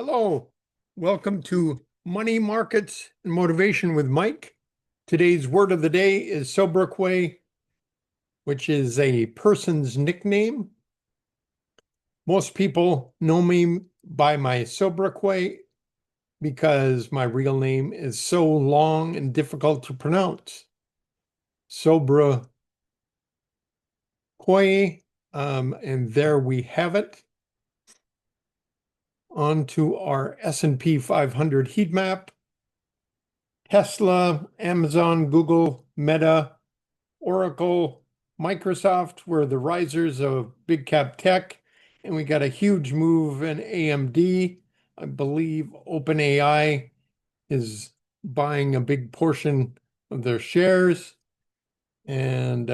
Hello, welcome to Money Markets and Motivation with Mike. Today's word of the day is sobriquet, which is a person's nickname. Most people know me by my sobriquet because my real name is so long and difficult to pronounce. Sobriquet, and there we have it. On to our S&P 500 heat map. Tesla, Amazon, Google, Meta, Oracle, Microsoft were the risers of big cap tech, and we got a huge move in AMD. I believe OpenAI is buying a big portion of their shares, and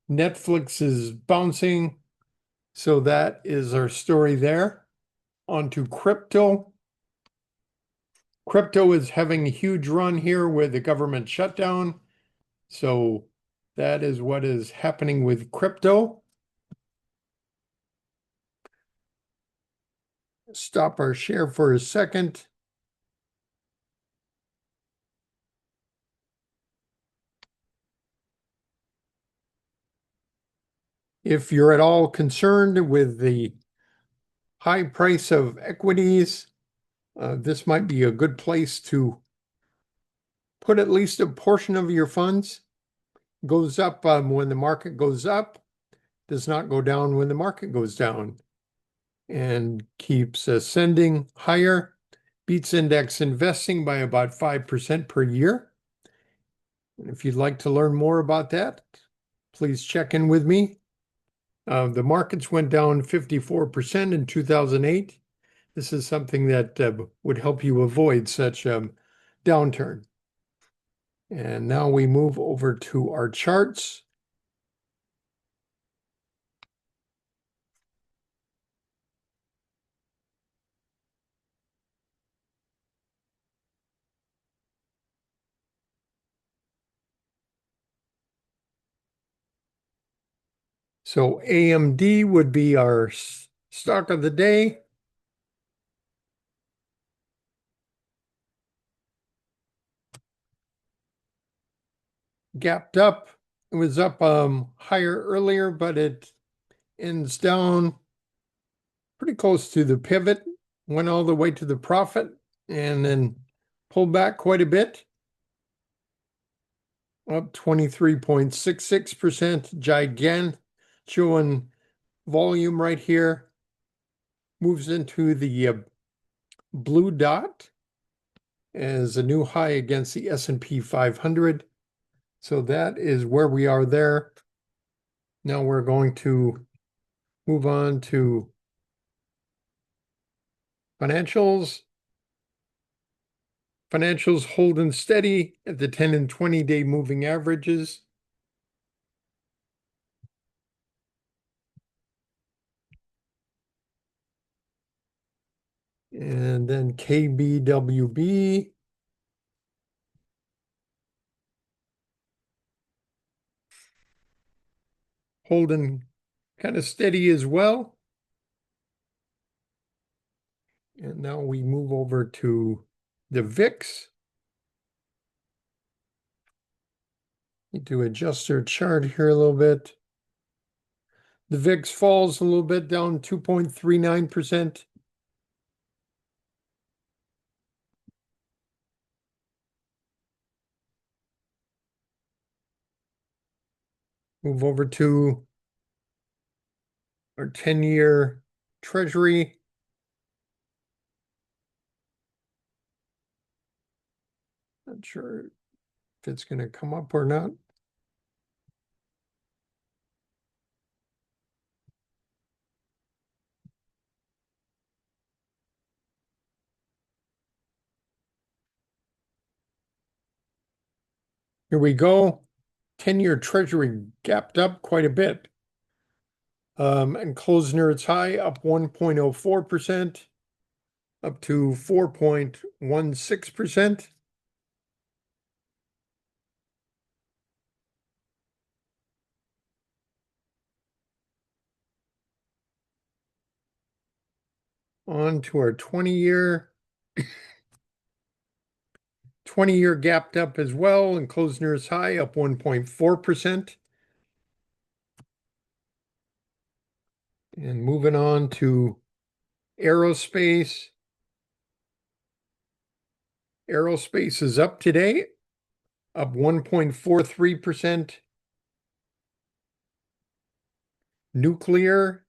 Netflix is bouncing. So that is our story there. On to crypto. Crypto is having a huge run here with the government shutdown. So that is what is happening with crypto. Stop our share for a second. If you're at all concerned with the high price of equities, this might be a good place to put at least a portion of your funds. Goes up when the market goes up, does not go down when the market goes down, and keeps ascending higher, beats index investing by about 5% per year. And if you'd like to learn more about that, please check in with me. The markets went down 54% in 2008. This is something that would help you avoid such a downturn. And now we move over to our charts. So AMD would be our stock of the day. Gapped up. It was up higher earlier, but it ends down pretty close to the pivot, went all the way to the profit, and then pulled back quite a bit. Up 23.66%, gigantuan volume right here. Moves into the blue dot as a new high against the S&P 500. So that is where we are there. Now we're going to move on to financials. Financials holding steady at the 10 and 20-day moving averages. And then KBWB. Holding kind of steady as well. And now we move over to the VIX. Need to adjust our chart here a little bit. The VIX falls a little bit, down 2.39%. Move over to our 10-year Treasury. Not sure if it's going to come up or not. Here we go. 10-year Treasury gapped up quite a bit. And closed near its high, up 1.04%, up to 4.16%. On to our 20-year. 20-year gapped up as well and closed near its high, up 1.4%. And moving on to aerospace. Aerospace is up today, up 1.43%. Nuclear,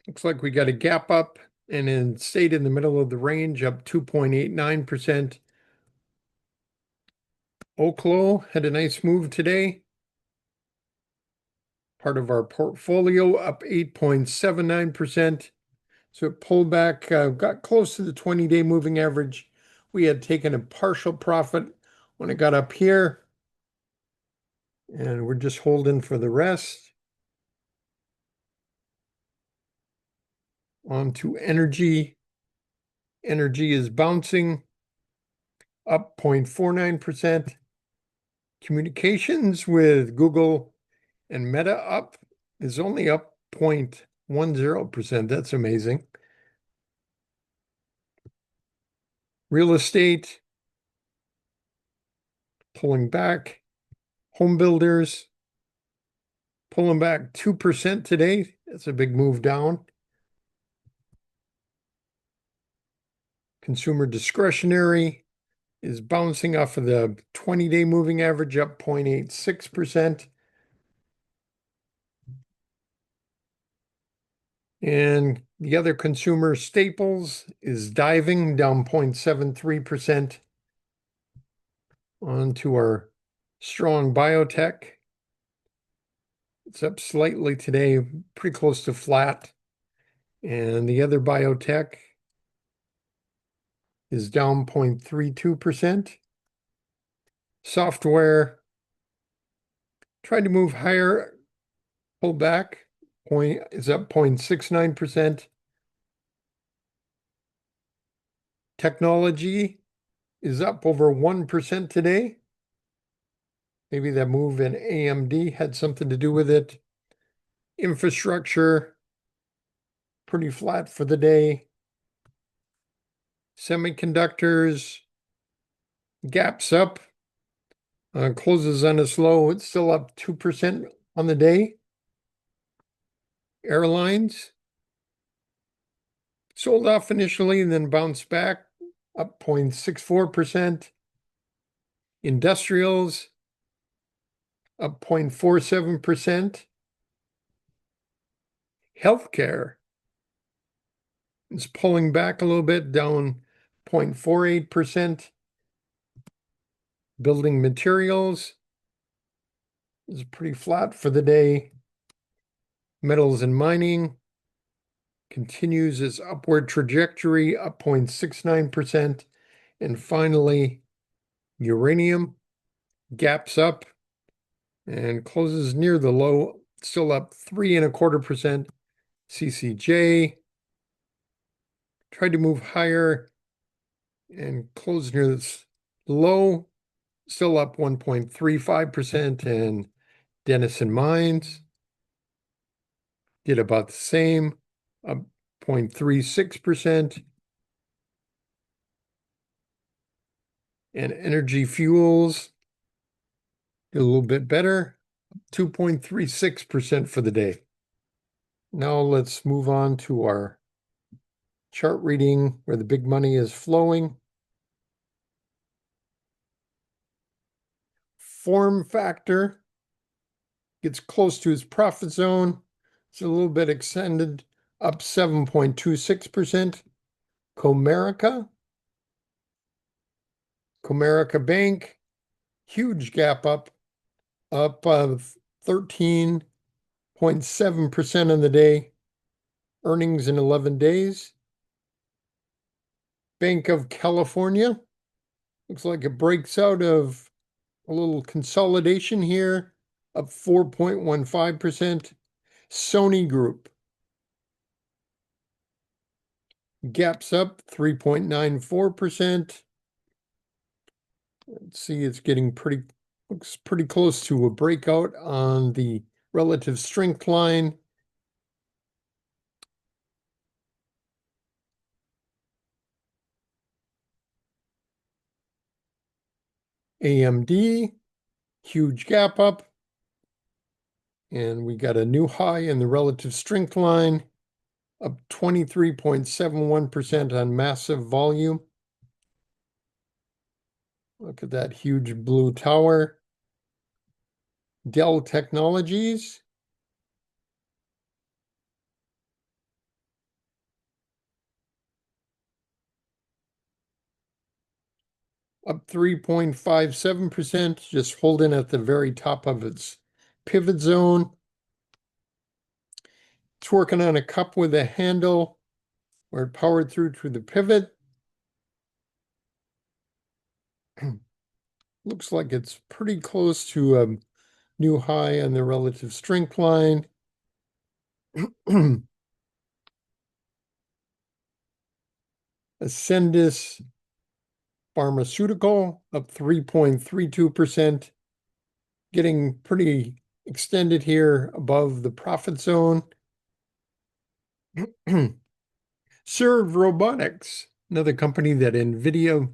looks like we got a gap up and then stayed in the middle of the range, up 2.89%. Oklo had a nice move today. Part of our portfolio, up 8.79%. So it pulled back, got close to the 20-day moving average. We had taken a partial profit when it got up here, and we're just holding for the rest. On to energy. Energy is bouncing, up 0.49%. Communications with Google and Meta up is only up 0.10%. That's amazing. Real estate pulling back. Home builders pulling back 2% today. That's a big move down. Consumer discretionary is bouncing off of the 20-day moving average, up 0.86%. And the other consumer staples is diving, down 0.73%. On to our strong biotech. It's up slightly today, pretty close to flat. And the other biotech is down 0.32%. Software tried to move higher, pulled back, is up 0.69%. Technology is up over 1% today. Maybe that move in AMD had something to do with it. Infrastructure, pretty flat for the day. Semiconductors, gaps up, closes on a low. It's still up 2% on the day. Airlines sold off initially and then bounced back, up 0.64%. Industrials up 0.47%. Healthcare is pulling back a little bit, down 0.48%. Building materials is pretty flat for the day. Metals and mining continues its upward trajectory, up 0.69%. And finally, uranium gaps up and closes near the low, still up 3.25%. CCJ tried to move higher and closed near this low, still up 1.35%. And Denison Mines did about the same, up 0.36%. And Energy Fuels did a little bit better, 2.36% for the day. Now let's move on to our chart reading where the big money is flowing. Form factor gets close to its profit zone. It's a little bit extended, up 7.26%. Comerica Bank, huge gap up 13.7% on the day. Earnings in 11 days. Bank of California, looks like it breaks out of a little consolidation here, up 4.15%. Sony Group gaps up 3.94%. Let's see, it's getting looks pretty close to a breakout on the relative strength line. AMD, huge gap up. And we got a new high in the relative strength line, up 23.71% on massive volume. Look at that huge blue tower. Dell Technologies, up 3.57%, just holding at the very top of its pivot zone. It's working on a cup with a handle where it powered through to the pivot. Looks like it's pretty close to a new high on the relative strength line. Ascendis Pharmaceutical up 3.32%, getting pretty extended here above the profit zone. Serve Robotics, another company that NVIDIA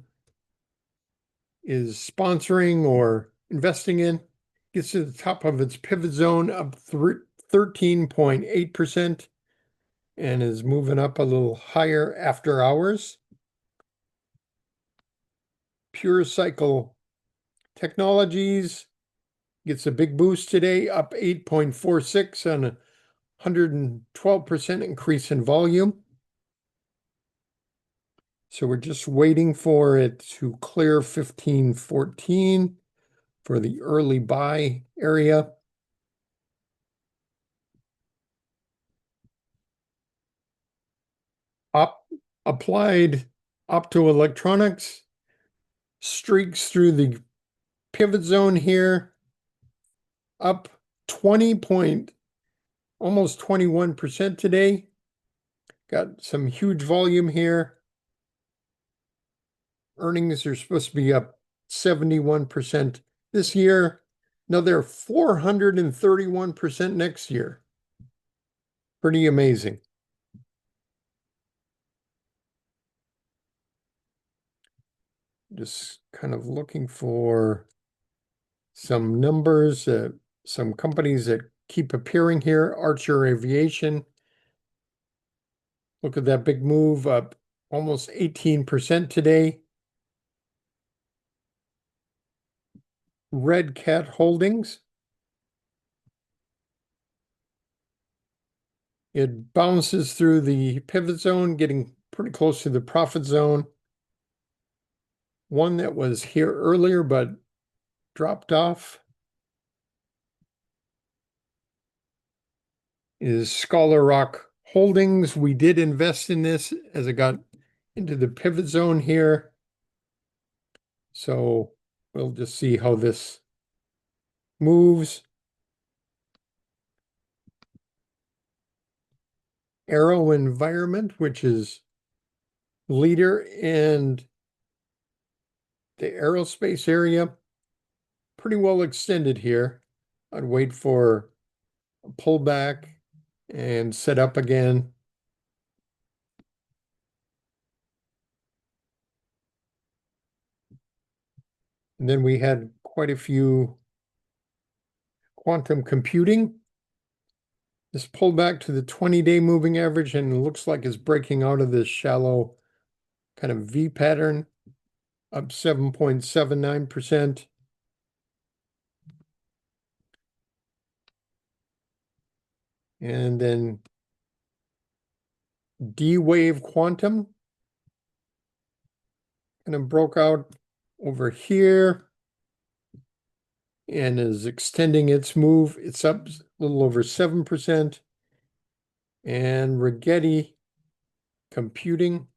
is sponsoring or investing in, gets to the top of its pivot zone up 13.8% and is moving up a little higher after hours. Pure Cycle Technologies gets a big boost today, up 8.46 on a 112% increase in volume. So we're just waiting for it to clear 1514 for the early buy area. Applied Optoelectronics streaks through the pivot zone here, up 20 point, almost 21% today. Got some huge volume here. Earnings are supposed to be up 71% this year. Another 431% next year. Pretty amazing. Just kind of looking for some numbers, some companies that keep appearing here. ACHR Aviation. Look at that big move, up almost 18% today. RCAT Holdings. It bounces through the pivot zone, getting pretty close to the profit zone. One that was here earlier but dropped off is Scholar Rock Holdings. We did invest in this as it got into the pivot zone here. So we'll just see how this moves. Aero Environment, which is leader in the aerospace area, pretty well extended here. I'd wait for a pullback and set up again. And then we had quite a few quantum computing. This pulled back to the 20-day moving average and it looks like it's breaking out of this shallow kind of V pattern, up 7.79%. And then D-Wave Quantum kind of broke out over here and is extending its move. It's up a little over 7%. And Rigetti Computing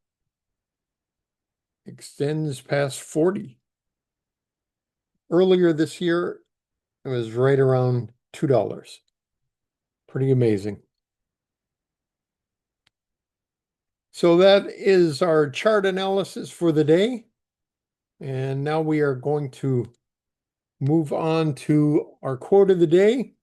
extends past 40. Earlier this year, it was right around $2. Pretty amazing. So that is our chart analysis for the day. And now we are going to move on to our quote of the day.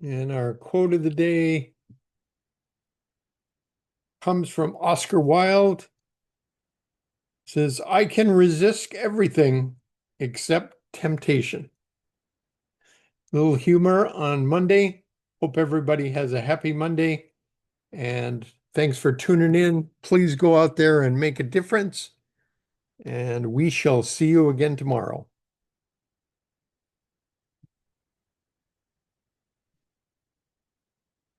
And our quote of the day comes from Oscar Wilde. It says, "I can resist everything except temptation." Little humor on Monday. Hope everybody has a happy Monday. And thanks for tuning in. Please go out there and make a difference. And we shall see you again tomorrow.